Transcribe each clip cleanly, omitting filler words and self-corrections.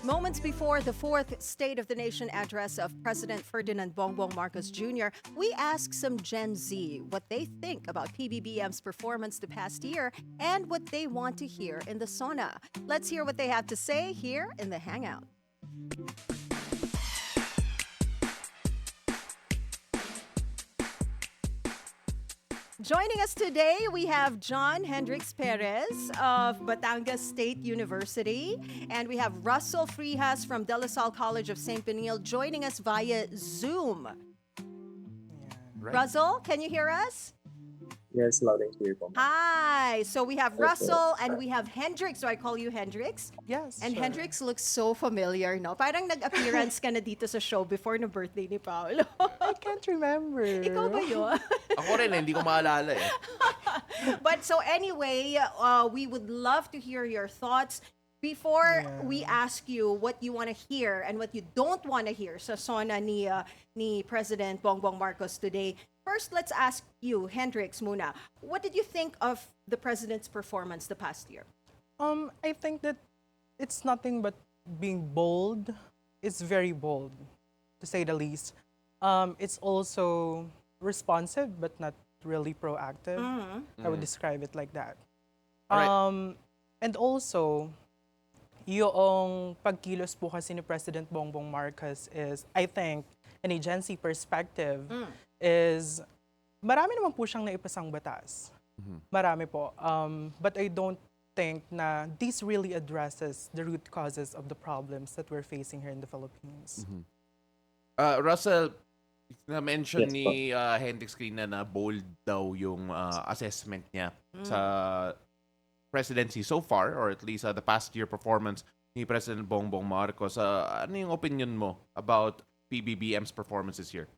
Moments before the fourth State of the Nation address of President Ferdinand Bongbong Marcos Jr., we asked some Gen Z what they think about PBBM's performance the past year and what they want to hear in the SONA. Let's hear what they have to say here in the Hangout. Joining us today, we have John Hendrix Perez of Batangas State University, and we have Ruzzel Frijas from De La Salle College of Saint Benilde joining us via Zoom. Right. Ruzzel, can you hear us? Yes, loud and clear po. Hi. So we have Okay. Ruzzel and we have Hendrix. So I call you Hendrix. Yes. And sure. Hendrix looks so familiar, no? Parang nag-appearance ka na dito sa show before na birthday ni Paolo. I can't remember. Ikaw ba yun? Ako rin, hindi ko maalala eh. But so anyway, we would love to hear your thoughts before we ask you what you want to hear and what you don't want to hear sa SONA ni President Bongbong Marcos today. First, let's ask you, Hendrix muna. What did you think of the President's performance the past year? I think that it's nothing but being bold. It's very bold, to say the least. It's also responsive, but not really proactive. I would describe it like that. Alright. And also, yung pagkilos po kasi ni President Bongbong Marcos is, I think, in a Gen Z perspective, is marami naman po siyang naipasang batas. Marami po. But I don't think na this really addresses the root causes of the problems that we're facing here in the Philippines. Russell, na-mention Yes, ni Hendrix kanina na bold daw yung assessment niya sa presidency so far, or at least the past year performance ni President Bongbong Marcos. Ano yung opinion mo about PBBM's performance this year?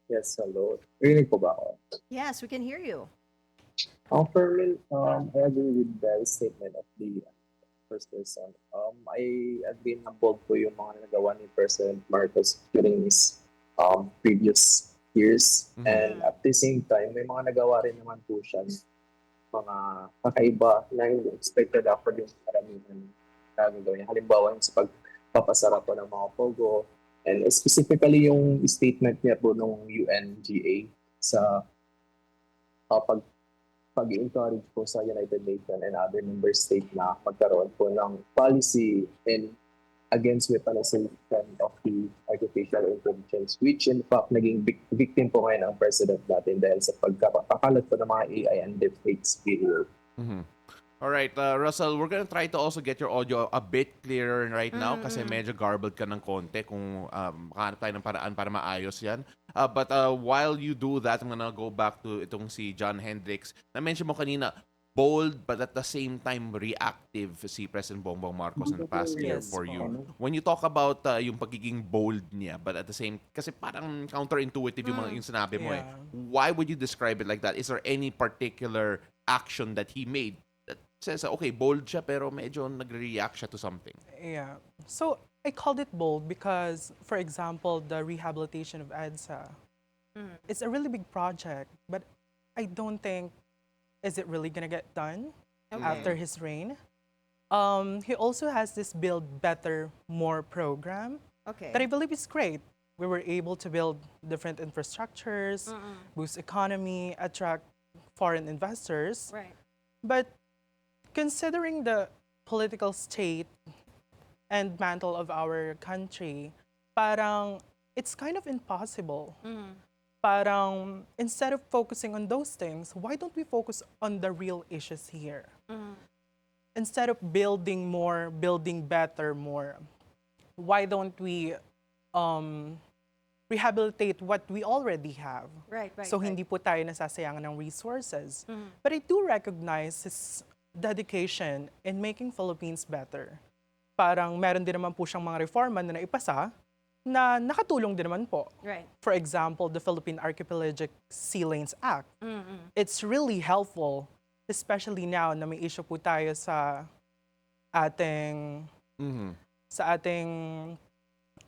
Yes, hello. Rinig po ba ako? Yes, we can hear you. For me, I agree with the statement of the first person. I agree na bold po yung mga nagawa ni President Marcos during his previous years. And at the same time, may mga nagawa rin naman po siya mga kakaiba na hindi expected after yung karamihan na gagawin. Halimbawa, yung sa pagpapasara po ng mga pogo, and specifically yung statement niya po ng UNGA sa pag-encourage po sa United Nations and other member states na magkaroon po ng policy and against weaponization of the artificial intelligence, which in fact naging victim po ngayon ang president natin dahil sa pagkakalat po ng mga AI and deepfakes video. Alright, Russell, we're gonna try to also get your audio a bit clearer right now kasi medyo garbled ka ng konti kung makahanap tayo ng paraan para maayos yan. But while you do that, I'm gonna go back to itong si John Hendrix. Na-mention mo kanina, bold but at the same time reactive si President Bongbong Marcos in the past year Yes, for po. you. When you talk about yung pagiging bold niya, but at the same, kasi parang counterintuitive yung mga yung sinabi mo eh. Yeah. Why would you describe it like that? Is there any particular action that he made that says, okay, bold siya pero medyo nagre-react siya to something? Yeah. So I called it bold because, for example, the rehabilitation of EDSA, it's a really big project, but I don't think is it really gonna get done after his reign. He also has this Build Better More program Okay. that I believe is great. We were able to build different infrastructures, boost economy, attract foreign investors. Right. But considering the political state and mantle of our country, parang it's kind of impossible. Parang instead of focusing on those things, why don't we focus on the real issues here? Instead of building more, building better more, why don't we rehabilitate what we already have? Right. So hindi po tayo nasasayangan ng resources. But I do recognize his dedication in making Philippines better. Parang meron din naman po siyang mga reforma na naipasa na nakatulong din naman po. Right. For example, the Philippine Archipelagic Sea Lanes Act. It's really helpful, especially now na may issue po tayo sa ating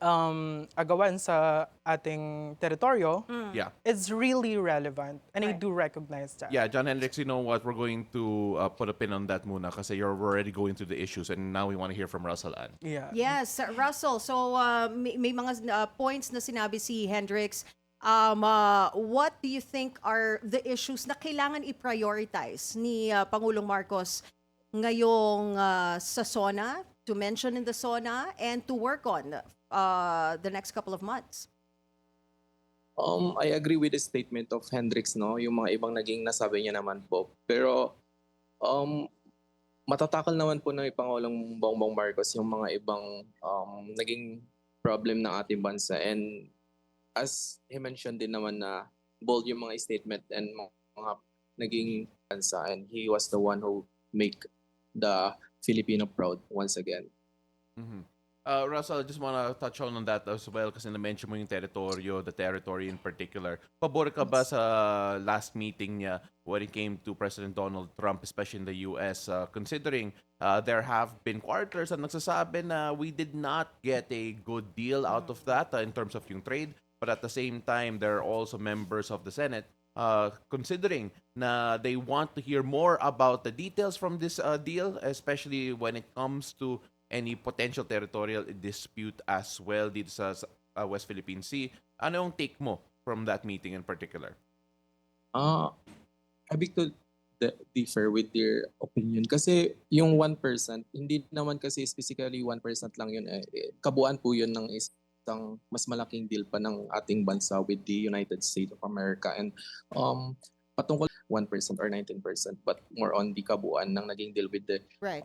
agawan sa ating teritoryo, Yeah. it's really relevant. And I Right. do recognize that. Yeah, John Hendrix, you know what? We're going to put a pin on that muna kasi you're already going through the issues and now we want to hear from Russell Ann. Yeah. Yes, Russell. So may mga points na sinabi si Hendrix. What do you think are the issues na kailangan i-prioritize ni Pangulong Marcos ngayong sa SONA, to mention in the SONA, and to work on the next couple of months? I agree with the statement of Hendrix, no? Yung mga ibang naging nasabi niya naman po. Pero matatakal naman po ng Pangulong Bongbong Marcos yung mga ibang naging problem ng ating bansa. And as he mentioned din naman na bold yung mga statement and mga naging bansa. And he was the one who make the Filipino proud once again. Mhm. Russell, I just want to touch on that as well kasi na-mention mo yung teritoryo, the territory in particular. Pabor ka ba sa last meeting niya when it came to President Donald Trump, especially in the US, considering there have been quarters na nagsasabi na we did not get a good deal out of that in terms of yung trade, but at the same time, there are also members of the Senate considering na they want to hear more about the details from this deal, especially when it comes to any potential territorial dispute as well dito sa West Philippine Sea. Ano yung take mo from that meeting in particular? I beg to differ with their opinion. Kasi yung 1%, hindi naman kasi specifically 1% lang yun. Kabuuan po yun ng isang mas malaking deal pa ng ating bansa with the United States of America. And patungkol 1% or 19%, but more on the kabuuan ng naging deal with the Right.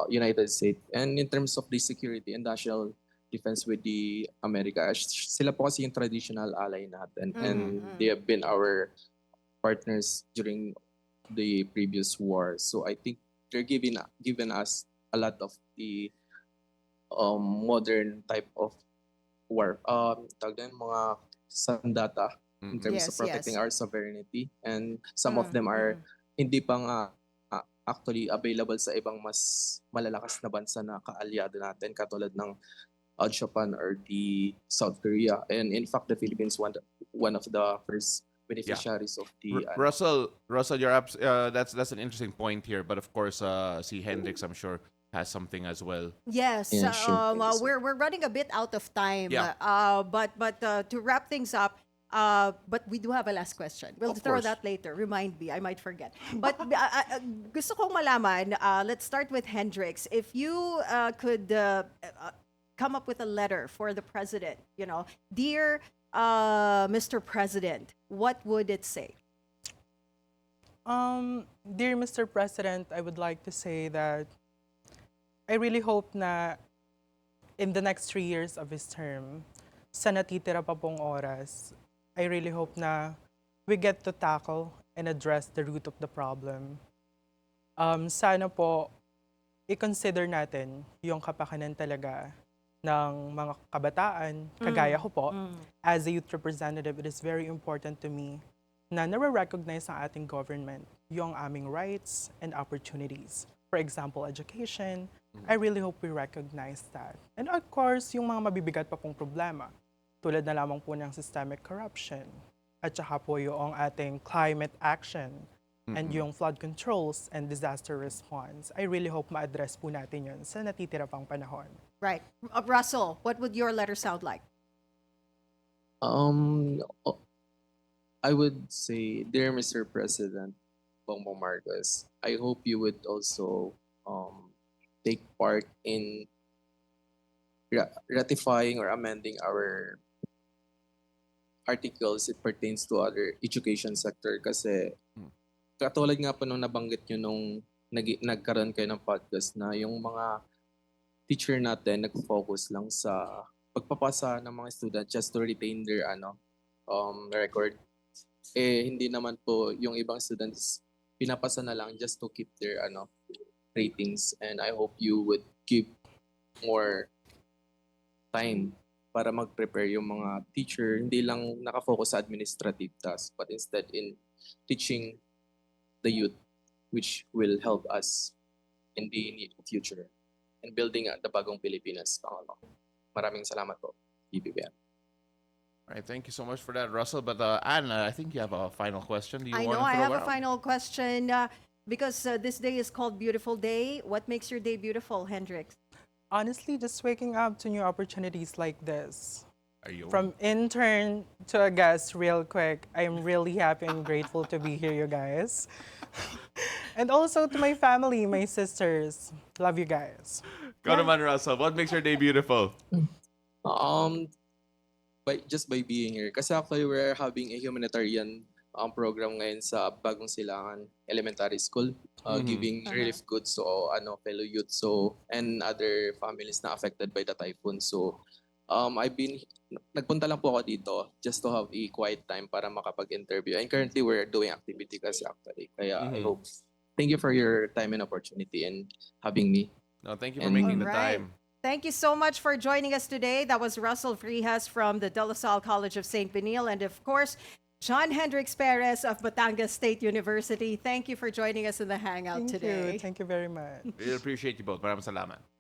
United States. And in terms of the security and national defense with the America, sila po kasi yung traditional ally natin. And they have been our partners during the previous war. So I think they're given us a lot of the modern type of war. Tawag din, mga sandata in terms Yes, of protecting yes. our sovereignty. And some of them are hindi pa nga actually available sa ibang mas malalakas na bansa na kaalyado natin katulad ng Japan or the South Korea. And in fact, the Philippines one of the first beneficiaries of the Russell, that's an interesting point here. But of course, si Hendrix, I'm sure, has something as well. Yes, Yeah, sure. Thank you, sir. we're running a bit out of time. Yeah. But to wrap things up, but we do have a last question. We'll Of throw course. that later. Remind me, I might forget. But gusto kong malaman. Let's start with Hendrix. If you could come up with a letter for the president, dear Mr. President, what would it say? Dear Mr. President, I would like to say that I really hope na in the next 3 years of his term, sa natitira pa pong oras, I really hope na we get to tackle and address the root of the problem. Sana po, i-consider natin yung kapakanan talaga ng mga kabataan, kagaya ko po. As a youth representative, it is very important to me na nare-recognize ng ating government yung aming rights and opportunities. For example, education. I really hope we recognize that. And of course, yung mga mabibigat pa pong problema, tulad na lamang po ng systemic corruption, at saka po yung ating climate action, and yung flood controls and disaster response. I really hope ma-address po natin yun sa natitira pang panahon. Right. Russell, what would your letter sound like? I would say, dear Mr. President Bongbong Marcos, I hope you would also take part in ratifying or amending our articles it pertains to other education sector kasi katulad nga po nung nabanggit nyo nung nagkaroon kayo ng podcast na yung mga teacher natin nag-focus lang sa pagpapasa ng mga student just to retain their record. Hindi naman po yung ibang students pinapasa na lang just to keep their ratings. And I hope you would give more time para mag-prepare yung mga teacher, hindi lang nakafocus sa administrative tasks, but instead in teaching the youth, which will help us in the future and building the bagong Pilipinas. Maraming salamat po, PBBM. All right, thank you so much for that, Russell. But Anne, I think you have a final question. Do you I want know to I throw have a out? final question because this day is called Beautiful Day. What makes your day beautiful, Hendrix? Honestly, just waking up to new opportunities like this. Are you? From intern to a guest, real quick, I'm really happy and grateful to be here, you guys. And also to my family, my sisters. Love you guys. Go naman, Russell. What makes your day beautiful? Um, just by being here. Kasi actually, we're having a humanitarian program ngayon sa Bagong Silangan Elementary School, giving relief goods to fellow youth and other families na affected by the typhoon. So, nagpunta lang po ako dito just to have a quiet time para makapag-interview. And currently, we're doing activity kasi actually. Kaya I hope, thank you for your time and opportunity and having me. No, thank you for And- making the Alright. time. Thank you so much for joining us today. That was Russell Frijas from the De La Salle College of Saint Benilde, and of course, John Hendrix Perez of Batangas State University. Thank you for joining us in the Hangout Thank today. you. Thank you very much. Really appreciate you both. Maraming salamat.